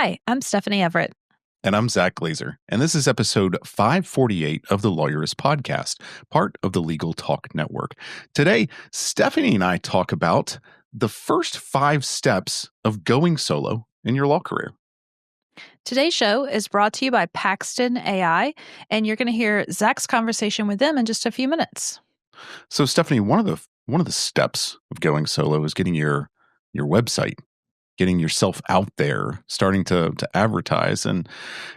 Hi, I'm Stephanie Everett. And I'm Zack Glaser, and this is episode 548 of the Lawyerist podcast, part of the Legal Talk Network. Today, Stephanie and I talk about the first 5 steps of going solo in your law career. Today's show is brought to you by Paxton AI, and you're going to hear Zack's conversation with them in just a few minutes. So, Stephanie, one of the steps of going solo is getting your website, getting yourself out there, starting to advertise, and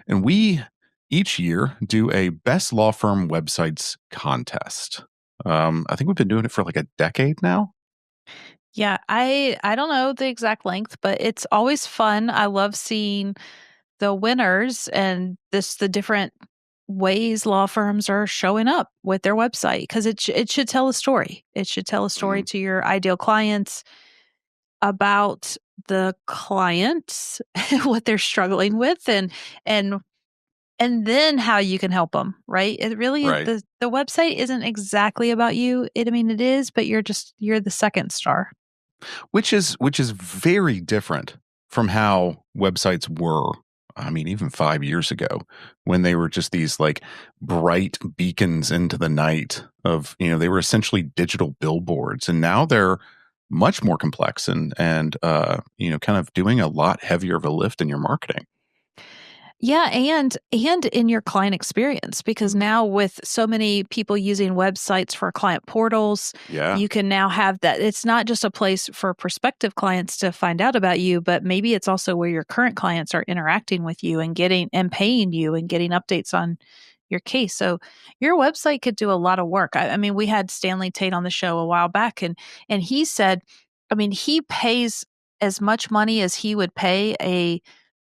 we each year do a best law firm websites contest. I think we've been doing it for like a decade now. Yeah, I don't know the exact length, but it's always fun. I love seeing the winners and the different ways law firms are showing up with their website because it should tell a story. It should tell a story to your ideal clients about the clients, what they're struggling with, and then how you can help them, right? It really Right. the website isn't exactly about you. It is, but you're the second star. Which is very different from how websites were. I mean, even 5 years ago, when they were just these like bright beacons into the night of, they were essentially digital billboards, and now they're much more complex and kind of doing a lot heavier of a lift in your marketing. Yeah, and in your client experience, because now with so many people using websites for client portals, Yeah. you can now have that. It's not just a place for prospective clients to find out about you, but maybe it's also where your current clients are interacting with you and getting and paying you and getting updates on your case. So your website could do a lot of work. I mean, we had Stanley Tate on the show a while back, and he said, he pays as much money as he would pay a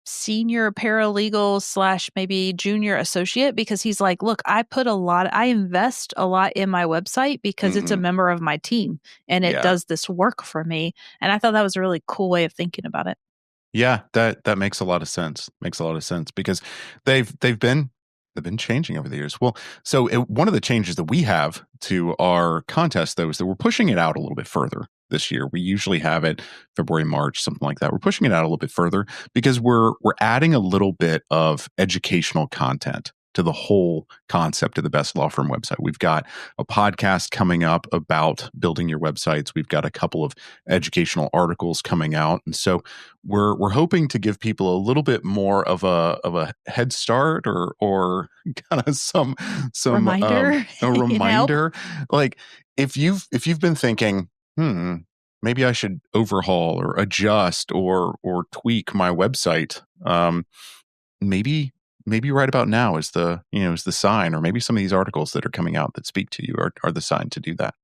senior paralegal slash maybe junior associate, because he's like, look, I invest a lot in my website because it's a member of my team and it does this work for me. And I thought that was a really cool way of thinking about it. Yeah, that makes a lot of sense. Makes a lot of sense because they've been changing over the years. Well, so one of the changes that we have to our contest, though, is that we're pushing it out a little bit further this year. We usually have it February, March, something like that. We're pushing it out a little bit further because we're adding a little bit of educational content to the whole concept of the best law firm website. We've got a podcast coming up about building your websites. We've got a couple of educational articles coming out, and so we're hoping to give people a little bit more of a head start or kind of some Reminder. a reminder. Like if you've been thinking, maybe I should overhaul or adjust or tweak my website. Maybe right about now is the sign, or maybe some of these articles that are coming out that speak to you are the sign to do that.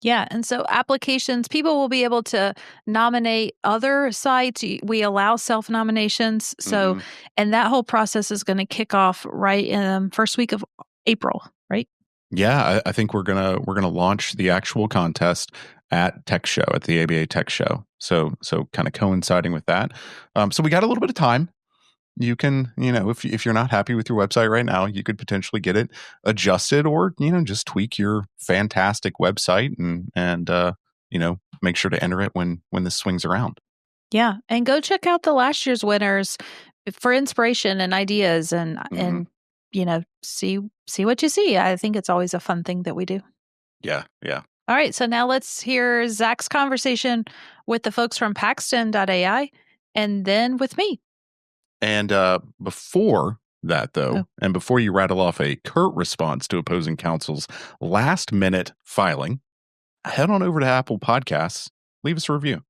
Yeah. And so applications, people will be able to nominate other sites. We allow self-nominations. So, and that whole process is going to kick off right in first week of April, right? Yeah, I think we're gonna launch the actual contest at Tech Show, at the ABA Tech Show. So kind of coinciding with that. So we got a little bit of time. You can, if you're not happy with your website right now, you could potentially get it adjusted, or just tweak your fantastic website and make sure to enter it when this swings around. Yeah, and go check out the last year's winners for inspiration and ideas, and see what you see. I think it's always a fun thing that we do. Yeah. All right, so now let's hear Zack's conversation with the folks from Paxton AI, and then with me. And before that, though, and before you rattle off a curt response to opposing counsel's last-minute filing, head on over to Apple Podcasts, leave us a review.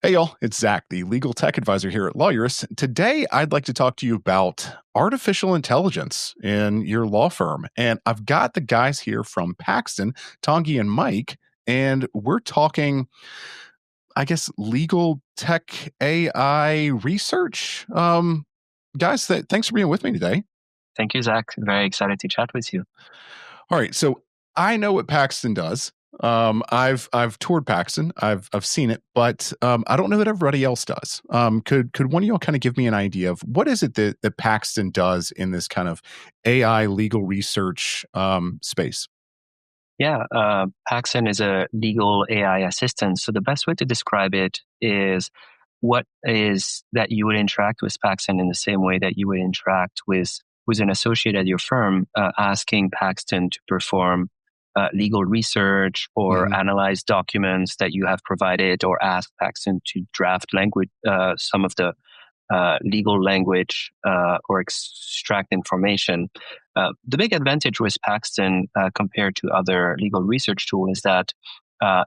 Hey, y'all, it's Zack, the legal tech advisor here at Lawyerist. Today, I'd like to talk to you about artificial intelligence in your law firm. And I've got the guys here from Paxton, Tongi and Mike, and we're talking, I guess, legal tech AI research. Guys, thanks for being with me today. Thank you, Zack. Very excited to chat with you. All right, so I know what Paxton does. I've toured Paxton. I've seen it, but I don't know that everybody else does. Could one of y'all kind of give me an idea of what is it that Paxton does in this kind of AI legal research space? Yeah, Paxton is a legal AI assistant. So the best way to describe it is what is that you would interact with Paxton in the same way that you would interact with an associate at your firm, asking Paxton to perform legal research or analyze documents that you have provided, or ask Paxton to draft language, some of the legal language, or extract information. The big advantage with Paxton compared to other legal research tools is that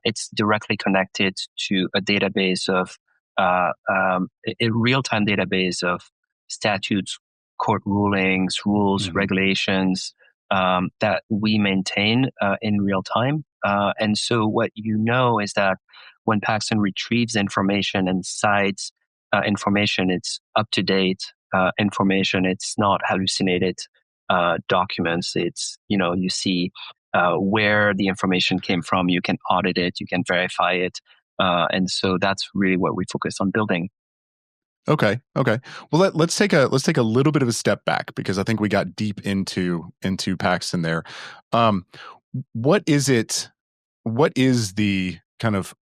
it's directly connected to a database of a real-time database of statutes, court rulings, rules, regulations that we maintain in real time. And so what you know is that when Paxton retrieves information and cites information, it's up-to-date information. It's not hallucinated documents. It's, you see where the information came from. You can audit it. You can verify it. And so that's really what we focus on building. Okay. Well, let's take a little bit of a step back, because I think we got deep into Paxton there. What is it? What is the kind of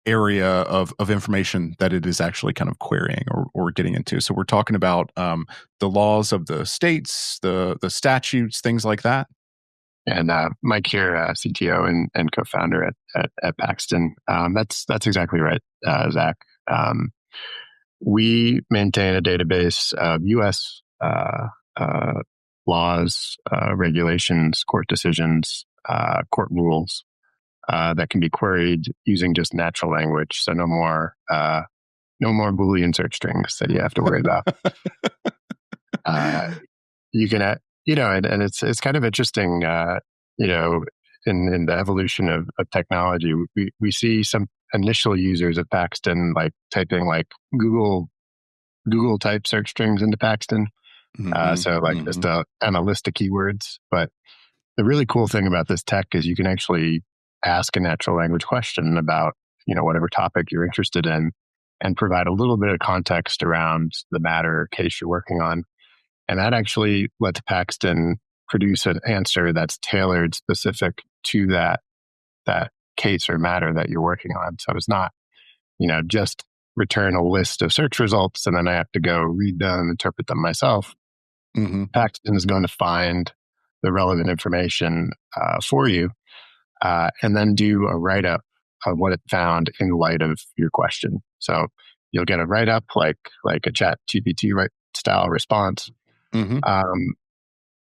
area of information that it is actually kind of querying or getting into? So we're talking about the laws of the states, the statutes, things like that. And Mike here, CTO and co-founder at Paxton. That's exactly right, Zach. We maintain a database of U.S. Laws, regulations, court decisions, court rules that can be queried using just natural language. So no more Boolean search strings that you have to worry about. You can, and it's kind of interesting, in the evolution of technology. We see some initial users of Paxton like typing like Google type search strings into Paxton. Just and a list of keywords. But the really cool thing about this tech is you can actually ask a natural language question about, whatever topic you're interested in, and provide a little bit of context around the matter or case you're working on. And that actually lets Paxton produce an answer that's tailored specific to that case or matter that you're working on. So it's not, just return a list of search results and then I have to go read them, interpret them myself. Paxton is going to find the relevant information for you, and then do a write-up of what it found in light of your question. So you'll get a write-up like a chat GPT style response.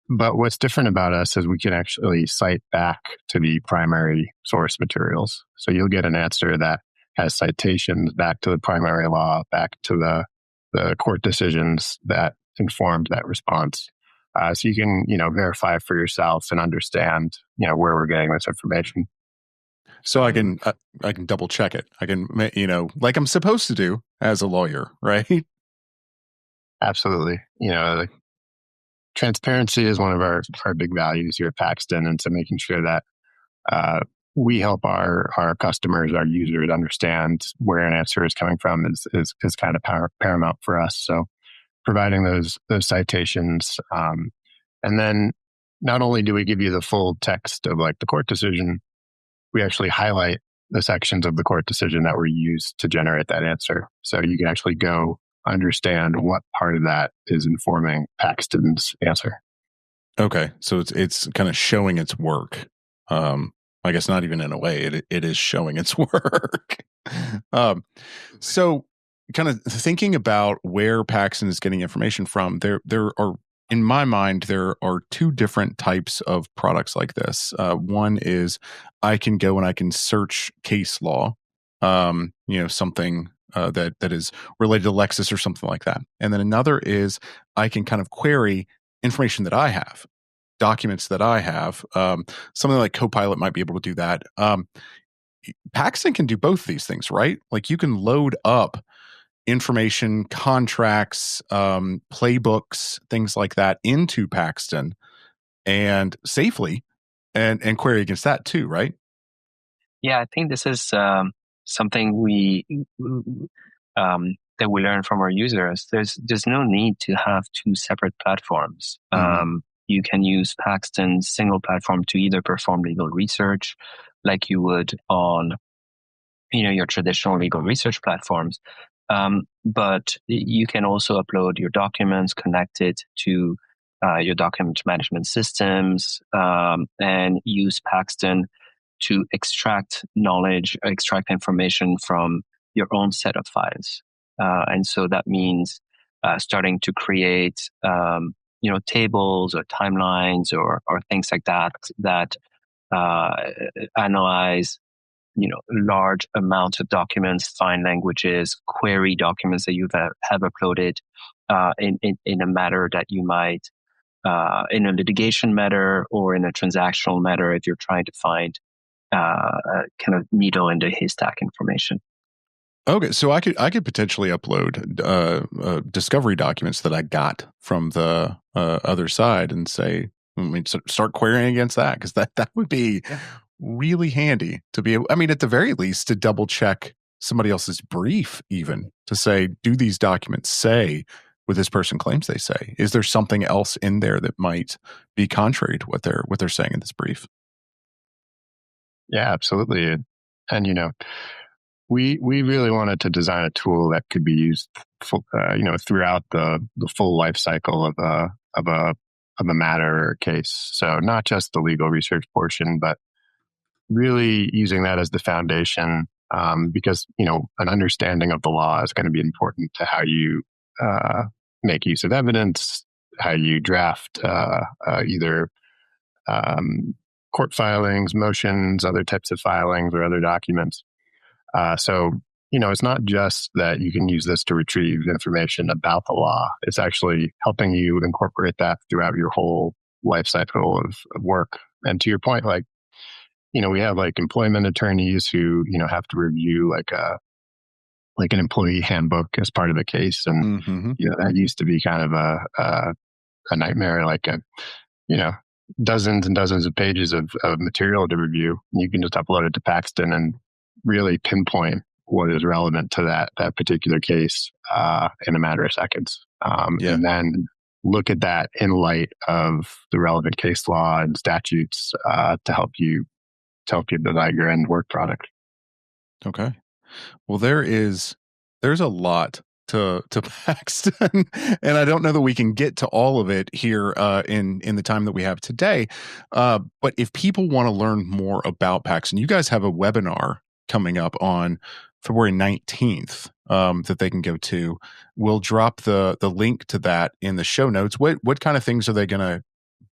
But what's different about us is we can actually cite back to the primary source materials. So you'll get an answer that has citations back to the primary law, back to the court decisions that informed that response. So you can, verify for yourself and understand, where we're getting this information. So I can double check it. I can, like I'm supposed to do as a lawyer, right? Absolutely. Transparency is one of our big values here at Paxton. And so making sure that we help our customers, our users understand where an answer is coming from is kind of paramount for us. So providing those citations. And then not only do we give you the full text of like the court decision, we actually highlight the sections of the court decision that were used to generate that answer. So you can actually go understand what part of that is informing Paxton's answer. Okay. So it's kind of showing its work. I guess not even in a way, it is showing its work. So kind of thinking about where Paxton is getting information from, there are, in my mind, there are two different types of products like this. One is I can go and I can search case law, something that is related to Lexis or something like that. And then another is I can kind of query information that I have, documents that I have. Something like Copilot might be able to do that. Paxton can do both these things, right? Like you can load up information, contracts, playbooks, things like that into Paxton and safely and query against that too, right? Yeah, I think this is something that we learn from our users. There's no need to have two separate platforms. You can use Paxton's single platform to either perform legal research like you would on your traditional legal research platforms, But you can also upload your documents, connect it to your document management systems, and use Paxton to extract knowledge, extract information from your own set of files. And so that means starting to create, tables or timelines or things like that analyze, large amounts of documents, find languages, query documents that you have uploaded in a matter that you might, in a litigation matter or in a transactional matter, if you're trying to find kind of needle in the haystack information. Okay, so I could potentially upload discovery documents that I got from the other side and say, start querying against that, because that would be really handy to be able. I mean, at the very least, to double check somebody else's brief, even to say, do these documents say what this person claims they say? Is there something else in there that might be contrary to what they're saying in this brief? Yeah, absolutely. And we really wanted to design a tool that could be used, throughout the full life cycle of a matter or case. So not just the legal research portion, but really using that as the foundation, because an understanding of the law is going to be important to how you make use of evidence, how you draft either court filings, motions, other types of filings, or other documents. So, it's not just that you can use this to retrieve information about the law. It's actually helping you incorporate that throughout your whole life cycle of work. And to your point, we have employment attorneys who, have to review an employee handbook as part of the case. And, that used to be kind of a nightmare, dozens and dozens of pages of material to review. You can just upload it to Paxton and really pinpoint what is relevant to that particular case in a matter of seconds. And then look at that in light of the relevant case law and statutes to help you design your end work product. Okay. Well, there's a lot to Paxton, and I don't know that we can get to all of it here in the time that we have today. But if people want to learn more about Paxton, you guys have a webinar coming up on February 19th that they can go to. We'll drop the link to that in the show notes. What kind of things are they going to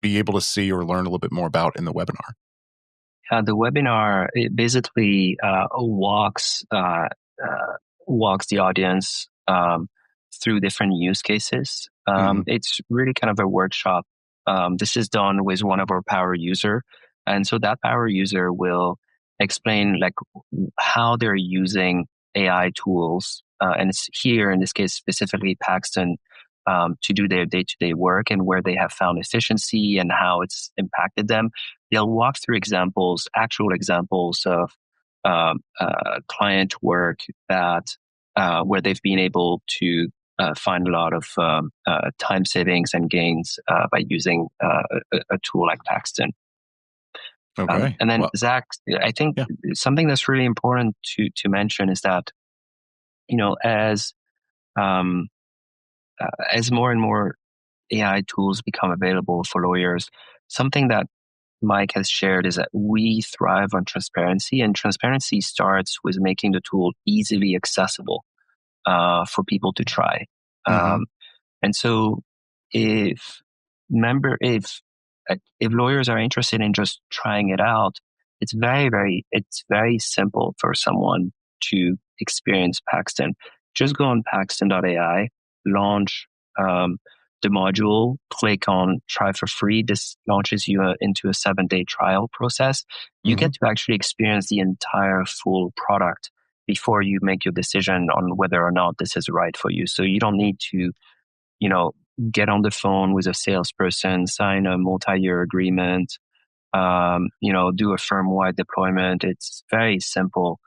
be able to see or learn a little bit more about in the webinar? The webinar, it basically walks the audience through different use cases. It's really kind of a workshop. This is done with one of our power user. And so that power user will explain how they're using AI tools. And it's here, in this case, specifically Paxton, to do their day-to-day work and where they have found efficiency and how it's impacted them. They'll walk through actual examples of client work where they've been able to find a lot of time savings and gains by using a tool like Paxton. Okay. And then, Zach, I think something that's really important to mention is that, as more and more AI tools become available for lawyers, something that Mike has shared is that we thrive on transparency, and transparency starts with making the tool easily accessible for people to try. And so if lawyers are interested in just trying it out, it's very simple for someone to experience Paxton. Just go on Paxton.ai, launch the module, click on try for free. This launches you into a 7-day trial process. You get to actually experience the entire full product before you make your decision on whether or not this is right for you. So you don't need to, get on the phone with a salesperson, sign a multi-year agreement, do a firm-wide deployment. It's very simple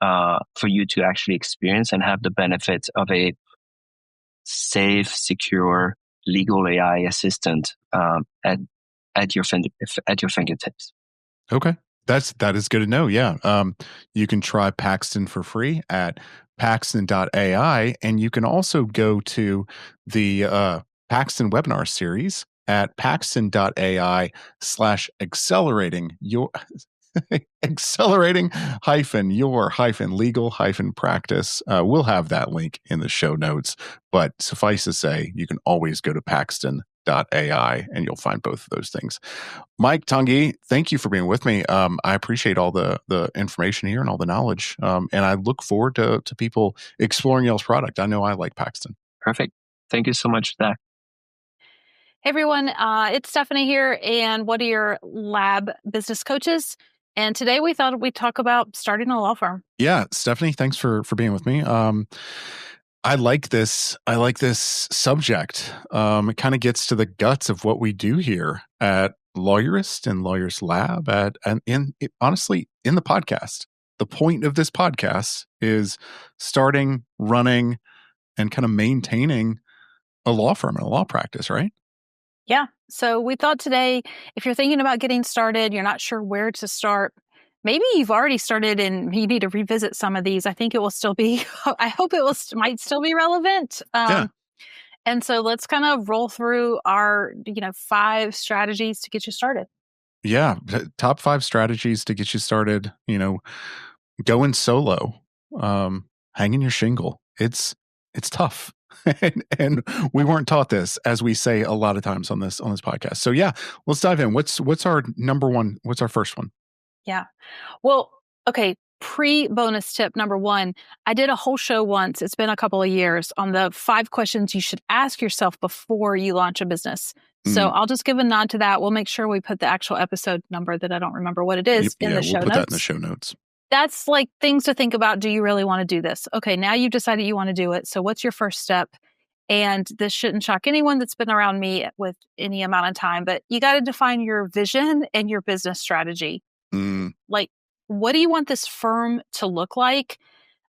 for you to actually experience and have the benefits of a safe, secure, legal AI assistant at your fingertips. Okay. That is good to know. Yeah. You can try Paxton for free at Paxton.ai, and you can also go to the Paxton webinar series at Paxton.ai/accelerating your accelerating your legal practice. We'll have that link in the show notes, but suffice to say, you can always go to Paxton.ai and you'll find both of those things. Mike Tanguy, thank you for being with me. I appreciate all the information here and all the knowledge. And I look forward to people exploring y'all's product. I know I like Paxton. Perfect. Thank you so much for that. Hey everyone, it's Stephanie here, and one of your lab business coaches. And today we thought we'd talk about starting a law firm. Yeah, Stephanie, thanks for being with me. I like this subject. It kind of gets to the guts of what we do here at Lawyerist and Lawyerist Lab honestly in the podcast. The point of this podcast is starting, running, and kind of maintaining a law firm and a law practice, right? Yeah. So we thought today, if you're thinking about getting started, you're not sure where to start, maybe you've already started and you need to revisit some of these. I think it will still be, I hope might still be relevant. Yeah. And so let's kind of roll through our, 5 strategies to get you started. Yeah. Top 5 strategies to get you started, going solo, hanging your shingle. It's tough. and we weren't taught this, as we say a lot of times on this podcast. So yeah, let's dive in. What's our number one? What's our first one? Yeah. Well, okay. Pre-bonus tip number 1, I did a whole show once, it's been a couple of years, on the 5 questions you should ask yourself before you launch a business. So I'll just give a nod to that. We'll make sure we put the actual episode number that I don't remember what it is in the show notes. We'll put that in the show notes. That's like things to think about. Do you really want to do this? Okay, now you've decided you want to do it. So what's your first step? And this shouldn't shock anyone that's been around me with any amount of time, but you got to define your vision and your business strategy. Like, what do you want this firm to look like?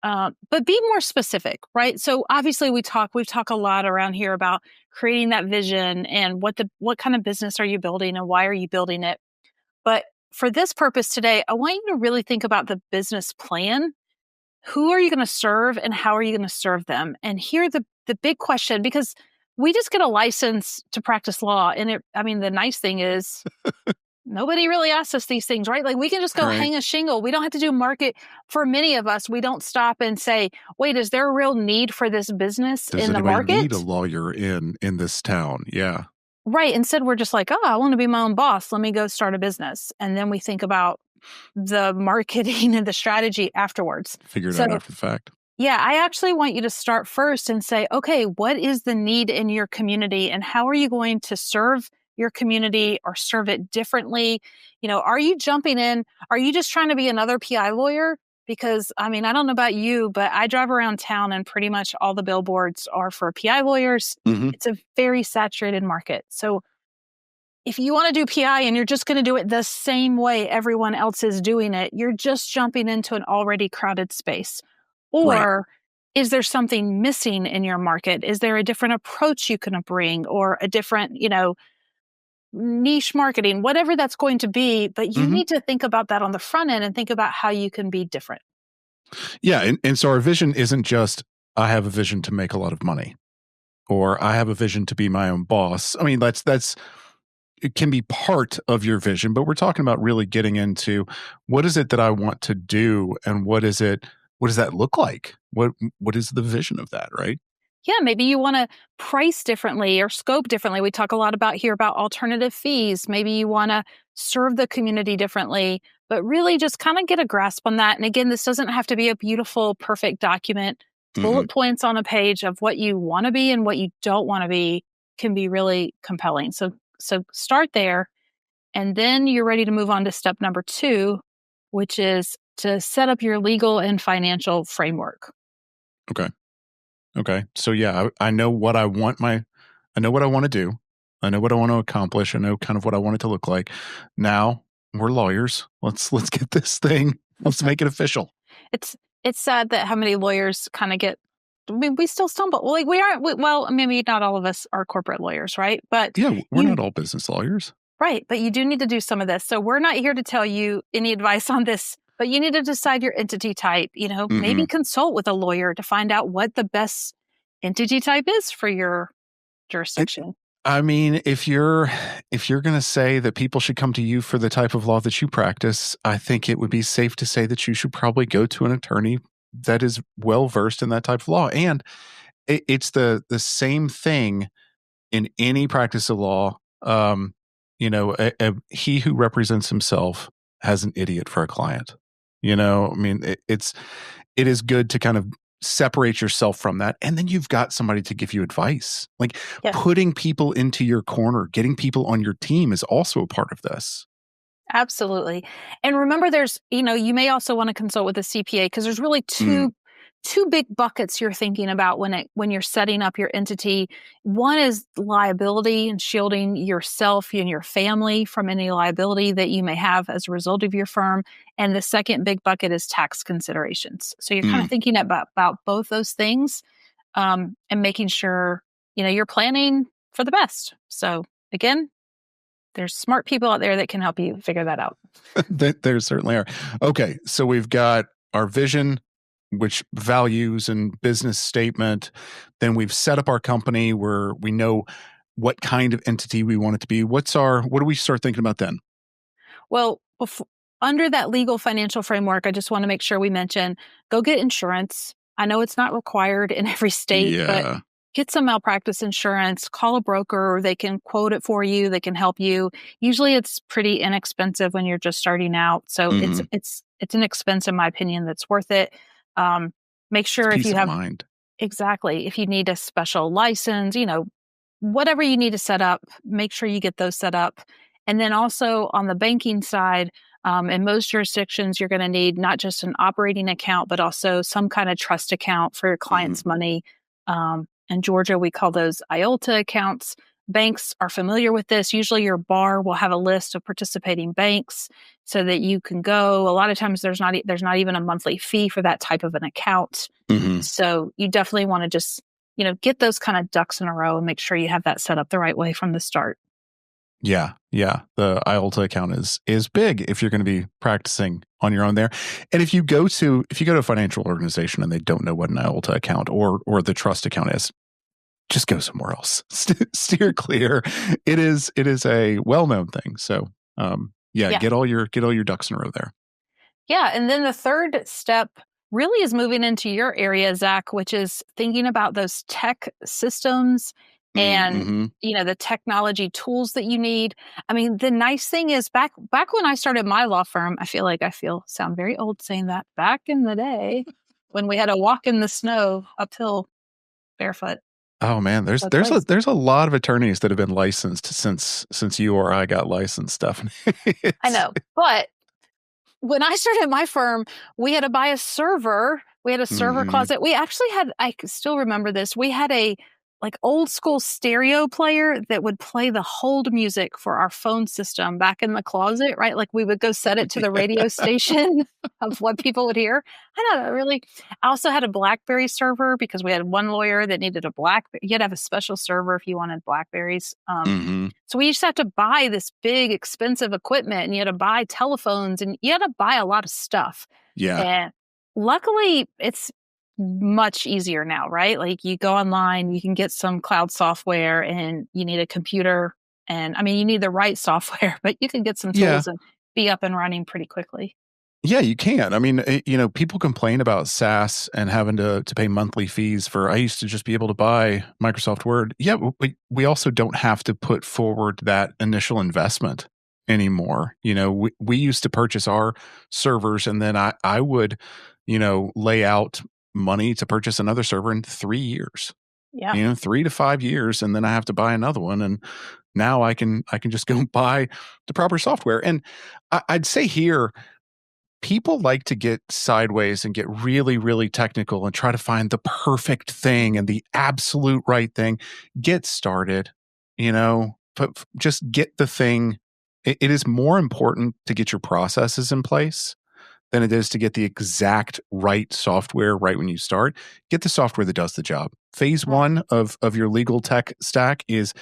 But be more specific, right? So obviously we've talked a lot around here about creating that vision and what kind of business are you building and why are you building it? But for this purpose today, I want you to really think about the business plan. Who are you going to serve and how are you going to serve them? And here the big question, because we just get a license to practice law. And the nice thing is nobody really asks us these things, right? Like we can just go hang a shingle. We don't have to do market. For many of us, we don't stop and say, wait, is there a real need for this business in the market? Does anybody need a lawyer in this town? Yeah. Right. Instead, we're just like, I want to be my own boss. Let me go start a business. And then we think about the marketing and the strategy afterwards. Figure it out after the fact. Yeah, I actually want you to start first and say, okay, what is the need in your community and how are you going to serve your community or serve it differently? Are you jumping in? Are you just trying to be another PI lawyer? Because, I don't know about you, but I drive around town and pretty much all the billboards are for PI lawyers. It's a very saturated market. So if you want to do PI and you're just going to do it the same way everyone else is doing it, you're just jumping into an already crowded space. Or is there something missing in your market? Is there a different approach you can bring or a different, niche marketing, whatever that's going to be? But you need to think about that on the front end and think about how you can be different. Yeah. And so our vision isn't just, I have a vision to make a lot of money or I have a vision to be my own boss. That's it can be part of your vision, but we're talking about really getting into what is it that I want to do and what does that look like? What is the vision of that, right? Yeah, maybe you want to price differently or scope differently. We talk a lot about alternative fees. Maybe you want to serve the community differently, but really just kind of get a grasp on that. And again, this doesn't have to be a beautiful, perfect document. Bullet points on a page of what you want to be and what you don't want to be can be really compelling. So start there. And then you're ready to move on to step number 2, which is to set up your legal and financial framework. Okay. So yeah, I know what I want I know what I want to do. I know what I want to accomplish. I know kind of what I want it to look like. Now we're lawyers. Let's get this thing. Let's make it official. It's sad that how many lawyers kind of get, we still stumble. Well, maybe not all of us are corporate lawyers, right? But yeah, we're not all business lawyers. Right. But you do need to do some of this. So we're not here to tell you any advice on this, but you need to decide your entity type. Maybe consult with a lawyer to find out what the best entity type is for your jurisdiction. I mean, if you're going to say that people should come to you for the type of law that you practice, I think it would be safe to say that you should probably go to an attorney that is well versed in that type of law. And it's the same thing in any practice of law. He who represents himself has an idiot for a client. I mean, it is good to kind of separate yourself from that. And then you've got somebody to give you advice. Like putting people into your corner, getting people on your team is also a part of this. Absolutely. And remember, you may also want to consult with a CPA because there's really two big buckets you're thinking about when you're setting up your entity. One is liability and shielding yourself and your family from any liability that you may have as a result of your firm. And the second big bucket is tax considerations. So you're kind of thinking about both those things and making sure, you're planning for the best. So again, there's smart people out there that can help you figure that out. There certainly are. Okay, so we've got our vision, which values and business statement. Then we've set up our company where we know what kind of entity we want it to be. What do we start thinking about then? Well, under that legal financial framework, I just want to make sure we mention, go get insurance. I know it's not required in every state, but get some malpractice insurance, call a broker, they can quote it for you, they can help you. Usually it's pretty inexpensive when you're just starting out. So it's an expense, in my opinion, that's worth it. Make sure if you have mind. Exactly. If you need a special license, whatever you need to set up, make sure you get those set up. And then also on the banking side, in most jurisdictions, you're going to need not just an operating account, but also some kind of trust account for your client's money. In Georgia, we call those IOLTA accounts. Banks are familiar with this. Usually your bar will have a list of participating banks so that you can go. A lot of times there's not even a monthly fee for that type of an account. So you definitely want to just, get those kind of ducks in a row and make sure you have that set up the right way from the start. Yeah. The IOLTA account is big if you're going to be practicing on your own there. And if you go to a financial organization and they don't know what an IOLTA account or the trust account is, just go somewhere else. Steer clear. It is a well-known thing. So, get all your ducks in a row there. Yeah, and then the third step really is moving into your area, Zach, which is thinking about those tech systems and the technology tools that you need. I mean, the nice thing is back when I started my law firm, I sound very old saying that. Back in the day when we had to walk in the snow uphill barefoot. Oh man, there's a lot of attorneys that have been licensed since you or I got licensed, Stephanie. I know, but when I started my firm, we had to buy a server. We had a server closet. We actually had, I still remember this. We had a old school stereo player that would play the hold music for our phone system back in the closet, right? Like we would go set it to the radio station of what people would hear. I don't know, really. I also had a BlackBerry server because we had one lawyer that needed a BlackBerry. You had to have a special server if you wanted BlackBerries. So we just had to buy this big, expensive equipment, and you had to buy telephones, and you had to buy a lot of stuff. Yeah. And luckily, it's much easier now, right? Like you go online, you can get some cloud software, and you need a computer. And I mean, you need the right software, but you can get some tools and be up and running pretty quickly. Yeah, you can. I mean, people complain about SaaS and having to pay monthly fees I used to just be able to buy Microsoft Word. Yeah, we also don't have to put forward that initial investment anymore. We used to purchase our servers, and then I would, lay out money to purchase another server in 3 years. Yeah. 3 to 5 years, and then I have to buy another one. And now I can just go buy the proper software. And I'd say here, people like to get sideways and get really, really technical and try to find the perfect thing and the absolute right thing. Get started, but just get the thing. It is more important to get your processes in place than it is to get the exact right software right when you start. Get the software that does the job. Phase one of your legal tech stack is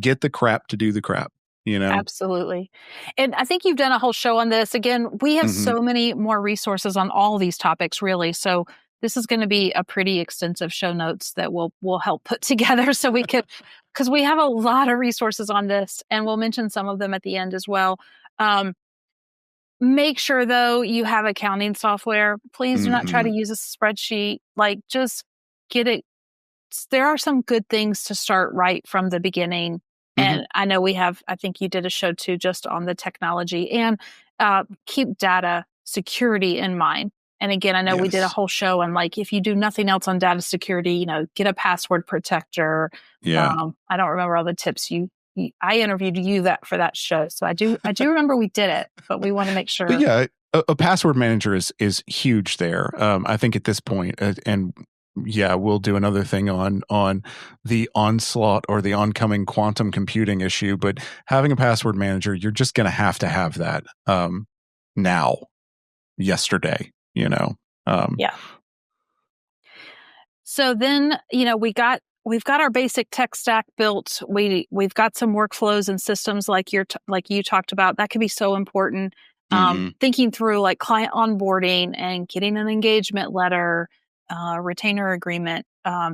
get the crap to do the crap. Absolutely. And I think you've done a whole show on this. Again, we have so many more resources on all these topics, really. So this is going to be a pretty extensive show notes that we'll help put together so we could, because we have a lot of resources on this, and we'll mention some of them at the end as well. Make sure, though, you have accounting software. Please do not try to use a spreadsheet. Like, just get it. There are some good things to start right from the beginning. And I know I think you did a show too, just on the technology, and keep data security in mind. And again, I know we did a whole show on, like, if you do nothing else on data security, get a password protector. Yeah. I don't remember all the tips I interviewed you for that show. So I do remember we did it, but we want to make sure. But yeah, a password manager is huge there. I think at this point, and yeah, we'll do another thing on the onslaught or the oncoming quantum computing issue. But having a password manager, you're just going to have that now, yesterday. Yeah. So then, we've got our basic tech stack built. We've got some workflows and systems like you talked about. That could be so important. Thinking through, like, client onboarding and getting an engagement letter, retainer agreement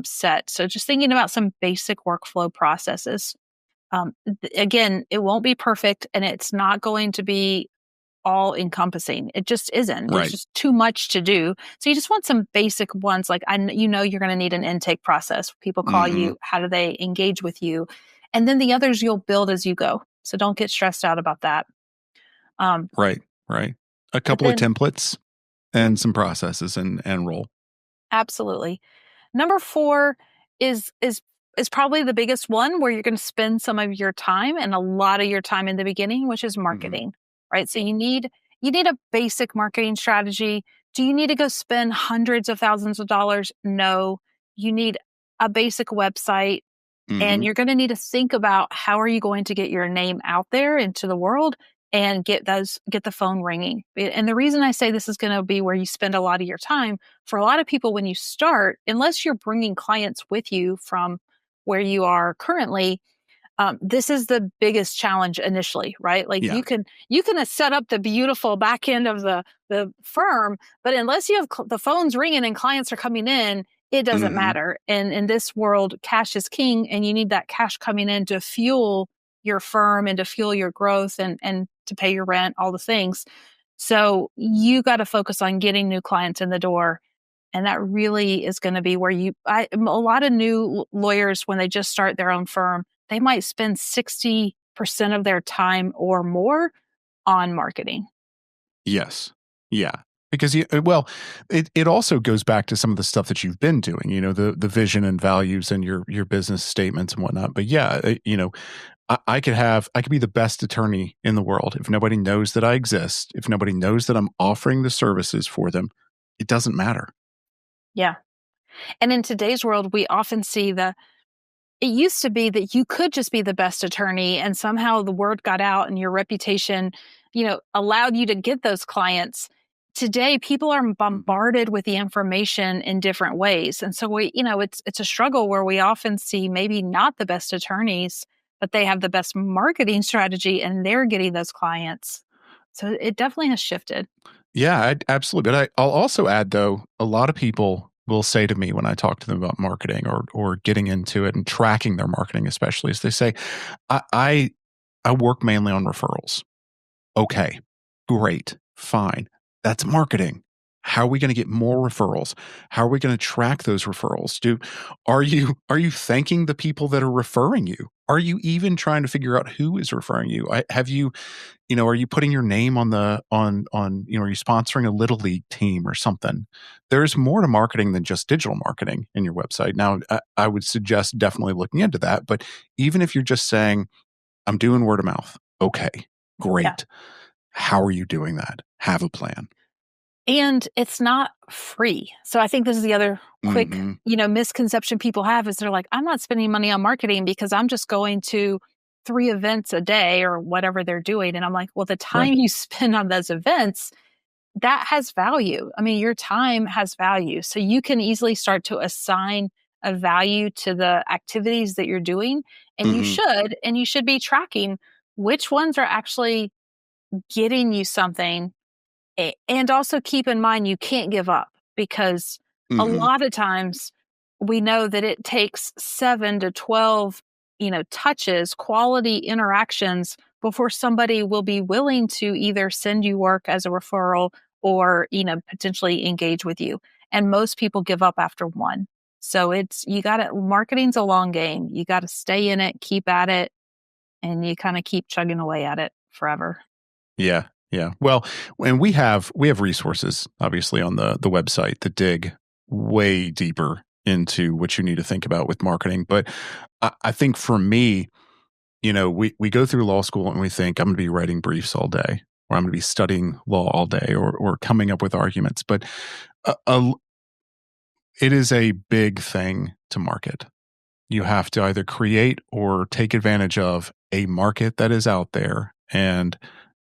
set. So just thinking about some basic workflow processes. Again, it won't be perfect, and it's not going to be all encompassing. It just isn't. Right. It's just too much to do. So you just want some basic ones. Like, you're going to need an intake process. People call you. How do they engage with you? And then the others you'll build as you go. So don't get stressed out about that. Right. A couple of templates and some processes and roll. Absolutely. Number 4 is probably the biggest one, where you're going to spend some of your time, and a lot of your time in the beginning, which is marketing, right? So you need a basic marketing strategy. Do you need to go spend hundreds of thousands of dollars? No. You need a basic website, and you're going to need to think about, how are you going to get your name out there into the world and get the phone ringing. And the reason I say this is going to be where you spend a lot of your time, for a lot of people when you start, unless you're bringing clients with you from where you are currently, this is the biggest challenge initially, right? Like, you can set up the beautiful back end of the firm, but unless you have the phones ringing and clients are coming in, it doesn't matter. And in this world, cash is king, and you need that cash coming in to fuel your firm and to fuel your growth and to pay your rent, all the things. So you got to focus on getting new clients in the door. And that really is going to be where a lot of new lawyers, when they just start their own firm, they might spend 60% of their time or more on marketing. Yes. Yeah. Because it also goes back to some of the stuff that you've been doing, the vision and values and your business statements and whatnot. But yeah, I could be the best attorney in the world. If nobody knows that I exist, if nobody knows that I'm offering the services for them, it doesn't matter. Yeah. And in today's world, we often see it used to be that you could just be the best attorney, and somehow the word got out and your reputation, allowed you to get those clients. Today, people are bombarded with the information in different ways. And so it's a struggle where we often see maybe not the best attorneys, but they have the best marketing strategy and they're getting those clients. So it definitely has shifted. Yeah, absolutely. But I'll also add, though, a lot of people will say to me when I talk to them about marketing or getting into it and tracking their marketing, especially, is they say, I work mainly on referrals. Okay, great, fine. That's marketing. How are we going to get more referrals? How are we going to track those referrals? Are you thanking the people that are referring you? Are you even trying to figure out who is referring you? Are you putting your name on are you sponsoring a little league team or something? There's more to marketing than just digital marketing in your website. Now, I would suggest definitely looking into that. But even if you're just saying, I'm doing word of mouth, okay, great. Yeah. How are you doing that? Have a plan. And it's not free. So I think this is the other quick, misconception people have, is they're like, I'm not spending money on marketing because I'm just going to 3 events a day or whatever they're doing. And I'm like, well, the time you spend on those events, that has value. I mean, your time has value. So you can easily start to assign a value to the activities that you're doing. And you should be tracking which ones are actually getting you something. And also keep in mind, you can't give up, because a lot of times we know that it takes 7 to 12, touches, quality interactions before somebody will be willing to either send you work as a referral or, potentially engage with you. And most people give up after one. So marketing's a long game. You got to stay in it, keep at it, and you kind of keep chugging away at it forever. Yeah. Yeah. Well, and we have resources obviously on the website that dig way deeper into what you need to think about with marketing. But I think for me, we go through law school and we think I'm going to be writing briefs all day, or I'm going to be studying law all day, or coming up with arguments. But it is a big thing to market. You have to either create or take advantage of a market that is out there, and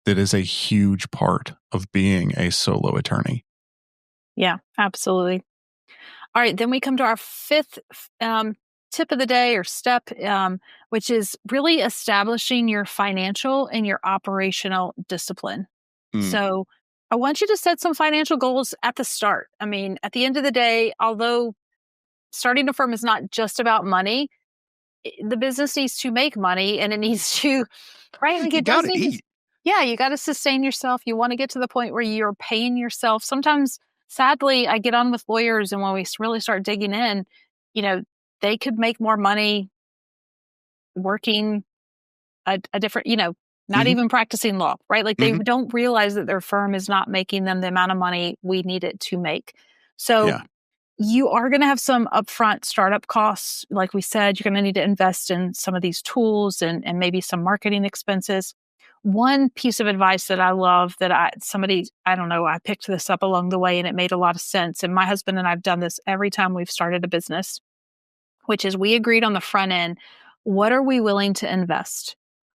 that is a huge part of being a solo attorney. Yeah, absolutely. All right, then we come to our fifth tip of the day or step, which is really establishing your financial and your operational discipline. So I want you to set some financial goals at the start. I mean, at the end of the day, although starting a firm is not just about money, the business needs to make money, and it needs to, right? Like You it does got to need to, eat. yeah, you got to sustain yourself. You want to get to the point where you're paying yourself. Sometimes, sadly, I get on with lawyers, and when we really start digging in, you know, they could make more money working a different, not Mhm. even practicing law, right? Like they Mhm. don't realize that their firm is not making them the amount of money we need it to make. So Yeah. you are going to have some upfront startup costs. Like we said, you're going to need to invest in some of these tools and maybe some marketing expenses. One piece of advice that I love that I don't know, I picked this up along the way and it made a lot of sense. And my husband and I've done this every time we've started a business, which is we agreed on the front end, what are we willing to invest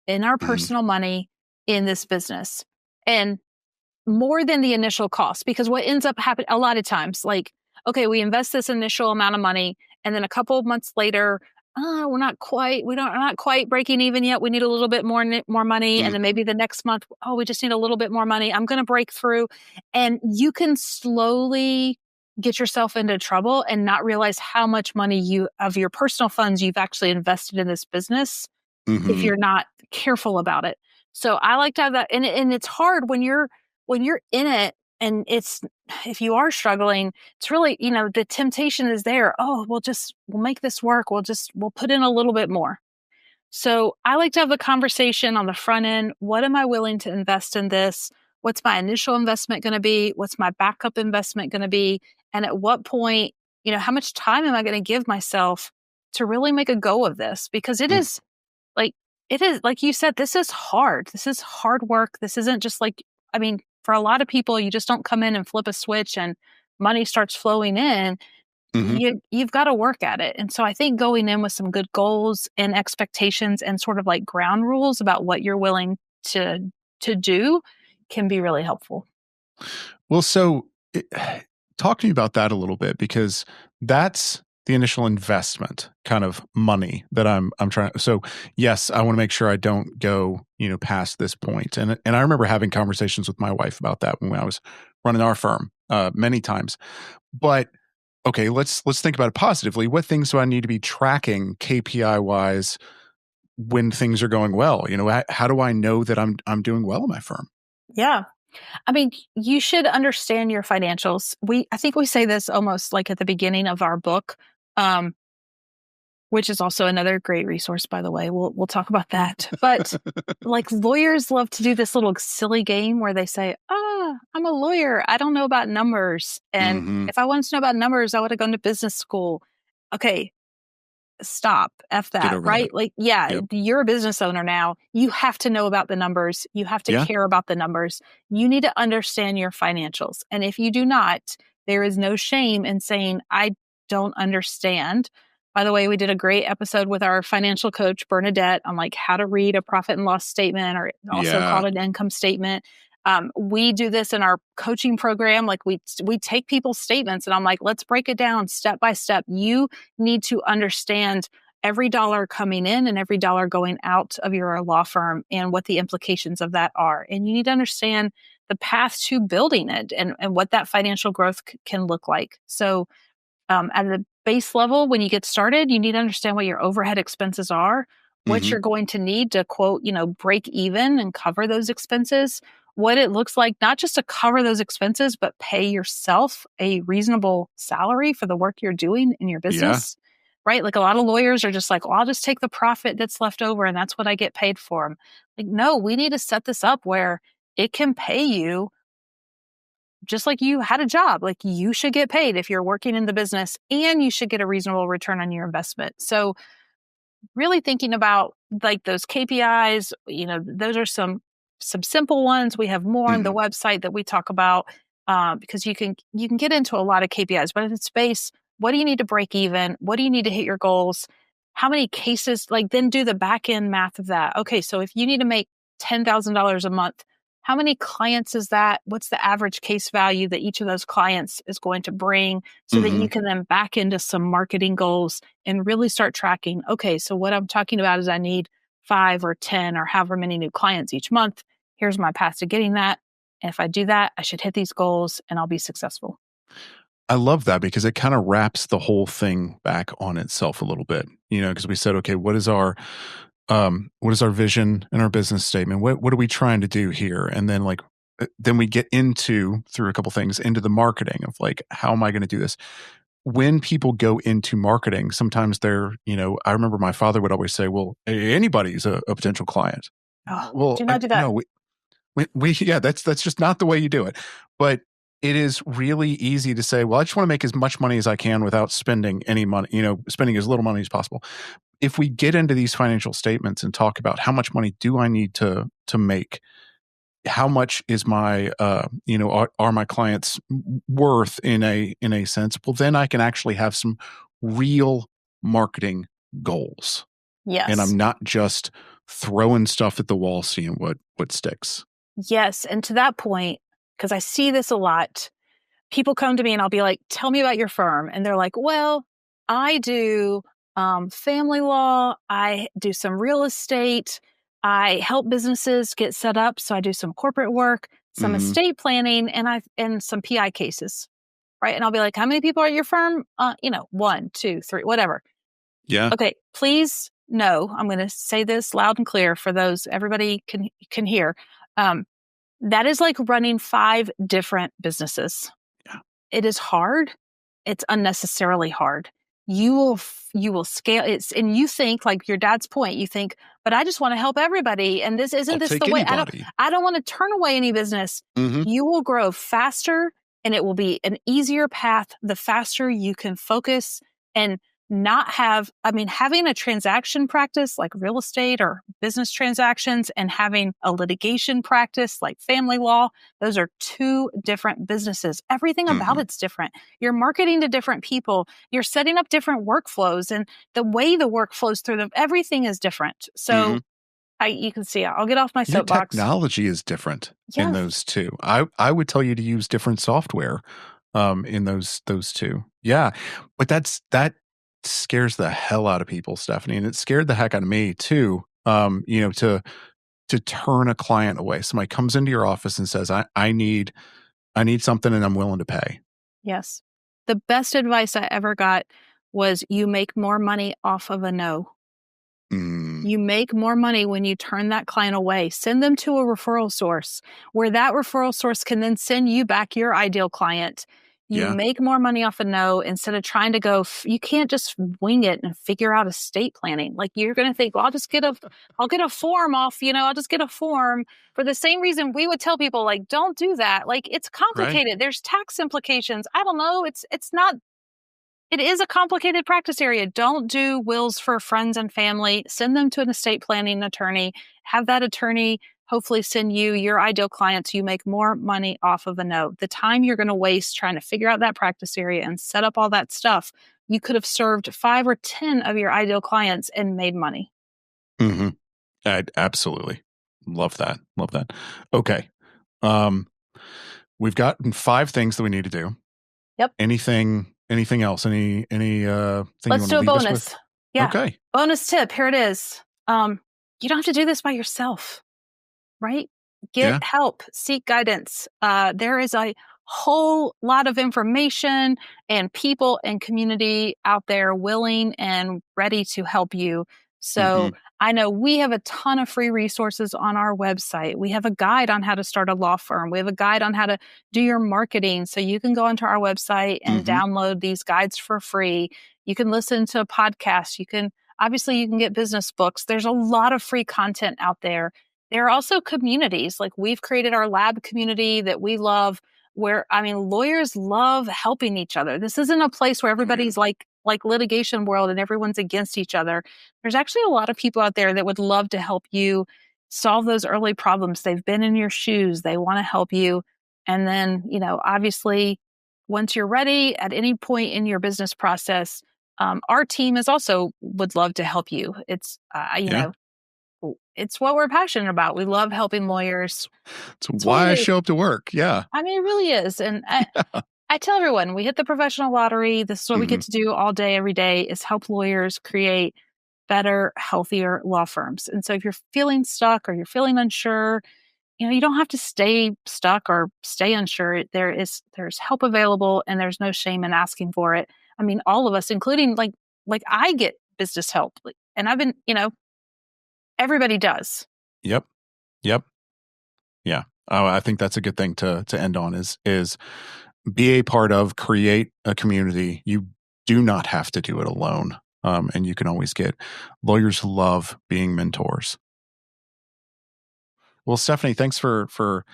in our Mhm. personal money in this business? And more than the initial cost, because what ends up happening a lot of times, like, okay, we invest this initial amount of money, and then a couple of months later, we're not quite breaking even yet. We need a little bit more money, and then Mhm. maybe the next month, we just need a little bit more money. I'm going to break through, and you can slowly get yourself into trouble and not realize how much money of your personal funds you've actually invested in this business if Mhm. you're not careful about it. So I like to have that, and it's hard when you're in it, and if you are struggling, it's really, the temptation is there. Oh, we'll make this work. We'll put in a little bit more. So I like to have the conversation on the front end. What am I willing to invest in this? What's my initial investment going to be? What's my backup investment going to be? And at what point, how much time am I going to give myself to really make a go of this? Because Mm. like it is, like you said, this is hard. This is hard work. This isn't just like, I mean, for a lot of people, you just don't come in and flip a switch and money starts flowing in. Mhm. You've got to work at it. And so I think going in with some good goals and expectations and sort of like ground rules about what you're willing to do can be really helpful. Well, so talk to me about that a little bit, because that's the initial investment kind of money that I'm trying. So yes, I want to make sure I don't go, past this point. And I remember having conversations with my wife about that when I was running our firm many times. But okay, let's think about it positively. What things do I need to be tracking KPI wise when things are going well? How do I know that I'm doing well in my firm? Yeah. I mean, you should understand your financials. I think we say this almost like at the beginning of our book, um, which is also another great resource, by the way. We'll talk about that. But like lawyers love to do this little silly game where they say, I'm a lawyer. I don't know about numbers. And Mhm. if I wanted to know about numbers, I would have gone to business school. Okay, stop. F Get that, over that. right? Like, yeah, Yep. you're a business owner now. You have to know about the numbers. You have to Yeah. care about the numbers. You need to understand your financials. And if you do not, there is no shame in saying, I don't understand. By the way, we did a great episode with our financial coach, Bernadette, on like how to read a profit and loss statement, or also Yeah. called an income statement. We do this in our coaching program. Like we take people's statements and I'm like, let's break it down step by step. You need to understand every dollar coming in and every dollar going out of your law firm and what the implications of that are. And you need to understand the path to building it and what that financial growth can look like. So at the base level, when you get started, you need to understand what your overhead expenses are, what you're going to need to quote, break even and cover those expenses, what it looks like, not just to cover those expenses, but pay yourself a reasonable salary for the work you're doing in your business. Right? Like a lot of lawyers are just like, well, I'll just take the profit that's left over and that's what I get paid for them. Like, no, we need to set this up where it can pay you just like you had a job. Like you should get paid if you're working in the business and you should get a reasonable return on your investment. So really thinking about like those KPIs, those are some simple ones. We have more on the website that we talk about because you can get into a lot of KPIs, but at its base, what do you need to break even? What do you need to hit your goals? How many cases, like then do the back end math of that. Okay, so if you need to make $10,000 a month, how many clients is that? What's the average case value that each of those clients is going to bring so that you can then back into some marketing goals and really start tracking? Okay, so what I'm talking about is I need 5 or 10 or however many new clients each month. Here's my path to getting that. And if I do that, I should hit these goals and I'll be successful. I love that because it kind of wraps the whole thing back on itself a little bit, because we said, okay, what is our vision and our business statement? What are we trying to do here? And then then we get into, through a couple things, into the marketing of like, how am I going to do this? When people go into marketing, sometimes they're, I remember my father would always say, well, anybody's a potential client. Oh, do not do that. No, that's just not the way you do it. But it is really easy to say, well, I just want to make as much money as I can without spending any money, spending as little money as possible. If we get into these financial statements and talk about how much money do I need to make, how much is my, are my clients worth in a sense? Well, then I can actually have some real marketing goals. Yes. And I'm not just throwing stuff at the wall, seeing what sticks. Yes. And to that point, because I see this a lot, people come to me and I'll be like, tell me about your firm. And they're like, well, I do family law. I do some real estate. I help businesses get set up. So I do some corporate work, some estate planning, and some PI cases. Right. And I'll be like, how many people are at your firm? 1, 2, 3, whatever. Yeah. Okay. Please, no, I'm going to say this loud and clear for those everybody can hear. That is like running 5 different businesses. Yeah. It is hard. It's unnecessarily hard. You will scale it, and you think, like your dad's point, you think, but I just want to help everybody, and this isn't I'll this take the way? anybody. I don't want to turn away any business. You will grow faster, and it will be an easier path the faster you can focus and not have, having a transaction practice like real estate or business transactions and having a litigation practice like family law, those are 2 different businesses. Everything about it's different. You're marketing to different people. You're setting up different workflows, and the way the work flows through them, everything is different. So you can see, I'll get off my soapbox. Technology is different in those 2. I would tell you to use different software in those 2. Yeah. But that scares the hell out of people, Stephanie. And it scared the heck out of me too. To turn a client away. Somebody comes into your office and says, I need something and I'm willing to pay. Yes. The best advice I ever got was you make more money off of a no. You make more money when you turn that client away. Send them to a referral source where that referral source can then send you back your ideal client. You make more money off a no instead of trying to go, you can't just wing it and figure out estate planning. Like you're going to think, well, I'll get a form off, I'll just get a form for the same reason we would tell people like, don't do that. Like it's complicated. Right. There's tax implications. I don't know. It is a complicated practice area. Don't do wills for friends and family. Send them to an estate planning attorney. Have that attorney hopefully send you your ideal clients so you make more money off of a no. The time you're going to waste trying to figure out that practice area and set up all that stuff, you could have served 5 or 10 of your ideal clients and made money. Absolutely. Love that. Okay. We've gotten 5 things that we need to do. Yep. Anything else? Anything Let's do a bonus. Yeah. Okay. Bonus tip. Here it is. You don't have to do this by yourself, right? Get Yeah. help, seek guidance. There is a whole lot of information and people and community out there willing and ready to help you. So I know we have a ton of free resources on our website. We have a guide on how to start a law firm. We have a guide on how to do your marketing. So you can go onto our website and download these guides for free. You can listen to podcasts. You can get business books. There's a lot of free content out there. There are also communities, like we've created our lab community that we love, where, lawyers love helping each other. This isn't a place where everybody's like litigation world and everyone's against each other. There's actually a lot of people out there that would love to help you solve those early problems. They've been in your shoes. They want to help you. And then, obviously, once you're ready at any point in your business process, our team is also would love to help you. It's, it's what we're passionate about. We love helping lawyers. It's why I show up to work. Yeah. It really is. And I tell everyone, we hit the professional lottery. This is what we get to do all day, every day, is help lawyers create better, healthier law firms. And so if you're feeling stuck or you're feeling unsure, you don't have to stay stuck or stay unsure. There's help available, and there's no shame in asking for it. All of us, including like I get business help, and I've been, everybody does. Yep. Yeah. Oh, I think that's a good thing to end on is be a part of, create a community. You do not have to do it alone. And you can always get lawyers love being mentors. Well, Stephanie, thanks for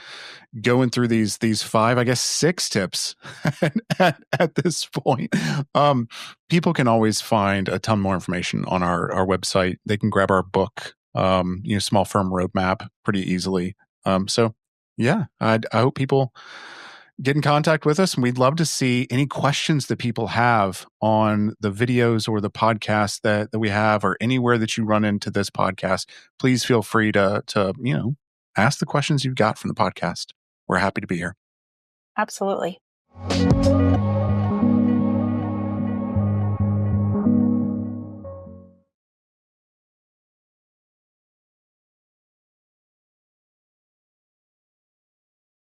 going through these 5, I guess 6 tips at this point. People can always find a ton more information on our website. They can grab our book, Small Firm Roadmap, pretty easily. So yeah, I hope people get in contact with us, and we'd love to see any questions that people have on the videos or the podcast that we have, or anywhere that you run into this podcast. Please feel free to ask the questions you've got from the podcast. We're happy to be here. Absolutely.